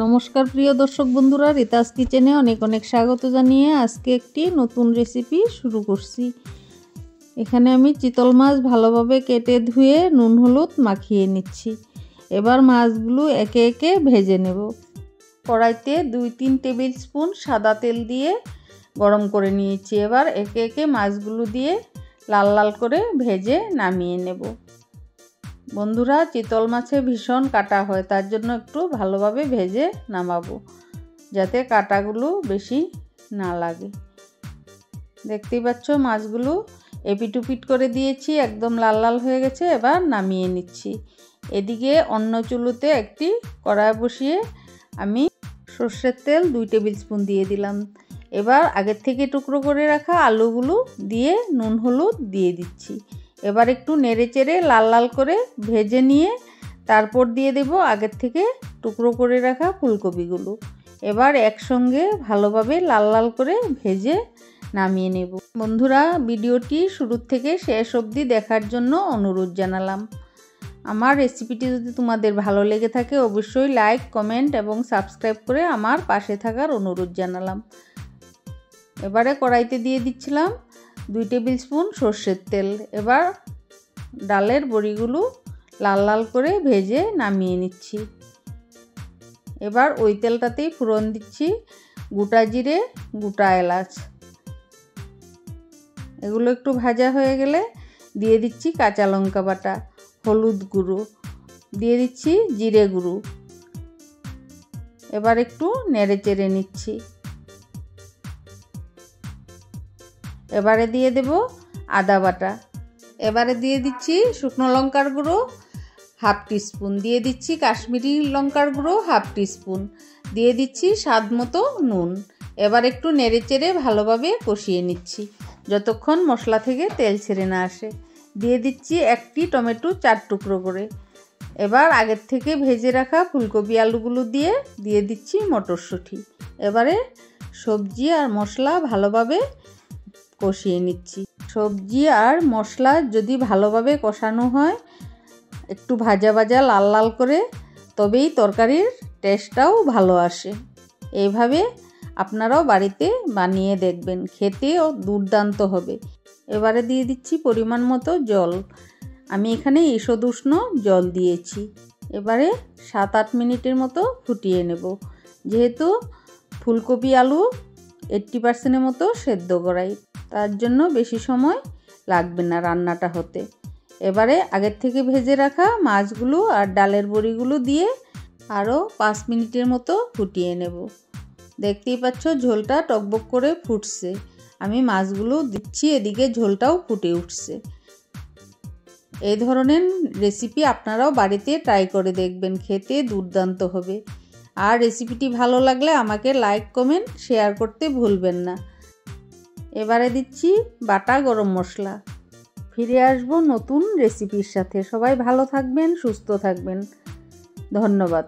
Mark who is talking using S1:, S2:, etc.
S1: নমস্কার প্রিয় দর্শক বন্ধুরা, রিতাস কিচেনে অনেক অনেক স্বাগত জানিয়ে আজকে একটি নতুন রেসিপি শুরু করছি। এখানে আমি চিতল মাছ ভালোভাবে কেটে ধুয়ে নুন হলুদ মাখিয়ে নিচ্ছি। এবার মাছগুলো একে একে ভেজে নেব। কড়াইতে 2-3 টেবিল স্পুন সাদা তেল দিয়ে গরম করে নিয়েছি। এবার একে একে মাছগুলো দিয়ে লাল লাল করে ভেজে নামিয়ে নেব। বন্ধুরা, চিতল মাছে ভীষণ কাঁটা হয়, তার জন্য একটু ভালোভাবে ভেজে নামাবো যাতে কাঁটাগুলো বেশি না লাগে। দেখতেই পাচ্ছ মাছগুলো এপিট করে দিয়েছি, একদম লাল লাল হয়ে গেছে। এবার নামিয়ে নিচ্ছি। এদিকে অন্য চুলোতে একটি কড়াই বসিয়ে আমি সর্ষের তেল 2 টেবিল স্পুন দিয়ে দিলাম। এবার আগের থেকে টুকরো করে রাখা আলুগুলো দিয়ে নুন হলুদ দিয়ে দিচ্ছি। এবার একটু নেড়ে চেড়ে লাল লাল করে ভেজে নিয়ে তারপর দিয়ে দেব আগের থেকে টুকরো করে রাখা ফুলকপিগুলো। এবার একসঙ্গে ভালোভাবে লাল লাল করে ভেজে নামিয়ে নেব। বন্ধুরা, ভিডিওটি শুরু থেকে শেষ অবধি দেখার জন্য অনুরোধ জানালাম। আমার রেসিপিটি যদি তোমাদের ভালো লেগে থাকে অবশ্যই লাইক, কমেন্ট এবং সাবস্ক্রাইব করে আমার পাশে থাকার অনুরোধ জানালাম। এবারে কড়াইতে দিয়ে দিচ্ছিলাম 2 টেবিল স্পুন সর্ষের তেল। এবার ডালের বড়িগুলো লাল লাল করে ভেজে নামিয়ে নিচ্ছি। এবার ওই তেলটাতেই ফোড়ন দিচ্ছি গোটা জিরে, গোটা এলাচ। এগুলো একটু ভাজা হয়ে গেলে দিয়ে দিচ্ছি কাঁচা লঙ্কা বাটা, হলুদ গুঁড়ো, দিয়ে দিচ্ছি জিরে গুঁড়ো। এবার একটু নেড়ে চেড়ে নিচ্ছি। এবারে দিয়ে দেব আদা বাটা। এবারে দিয়ে দিচ্ছি শুকনো লঙ্কার গুঁড়ো 1/2 টিস্পুন, দিয়ে দিচ্ছি কাশ্মীরি লঙ্কার গুঁড়ো 1/2 টিস্পুন, দিয়ে দিচ্ছি স্বাদ মতো নুন। এবার একটু নেড়ে চেড়ে ভালোভাবে কষিয়ে নিচ্ছি যতক্ষণ মশলা থেকে তেল ছেড়ে না আসে। দিয়ে দিচ্ছি একটি টমেটো 4 টুকরো করে। এবার আগের থেকে ভেজে রাখা ফুলকপি আলুগুলো দিয়ে দিচ্ছি মটরশুঁটি। এবারে সবজি আর মশলা ভালোভাবে কষিয়ে নিচ্ছি। সবজি আর মশলা যদি ভালোভাবে কষানো হয়, একটু ভাজা ভাজা লাল লাল করে, তবেই তরকারির টেস্টটাও ভালো আসে। এইভাবে আপনারাও বাড়িতে বানিয়ে দেখবেন, খেতেও দুর্দান্ত হবে। এবারে দিয়ে দিচ্ছি পরিমাণ মতো জল। আমি এখানে ঈষদ উষ্ণ জল দিয়েছি। এবারে 7-8 মিনিটের মতো ফুটিয়ে নেব। যেহেতু ফুলকপি আলু 80% মতো সেদ্ধ করাই, তার জন্য বেশি সময় লাগবে না রান্নাটা হতে। এবারে আগের থেকে ভেজে রাখা মাছগুলো আর ডালের বড়িগুলো দিয়ে আরও 5 মিনিটের মতো ফুটিয়ে নেব। দেখতেই পাচ্ছ ঝোলটা টকবক করে ফুটছে। আমি মাছগুলো দিচ্ছি, এদিকে ঝোলটাও ফুটে উঠছে। এই ধরনের রেসিপি আপনারাও বাড়িতে ট্রাই করে দেখবেন, খেতে দুর্দান্ত হবে। আর রেসিপিটি ভালো লাগলে আমাকে লাইক, কমেন্ট, শেয়ার করতে ভুলবেন না। এবারে দিচ্ছি বাটা গরম মশলা। ফিরে আসবো নতুন রেসিপির সাথে। সবাই ভালো থাকবেন, সুস্থ থাকবেন। ধন্যবাদ।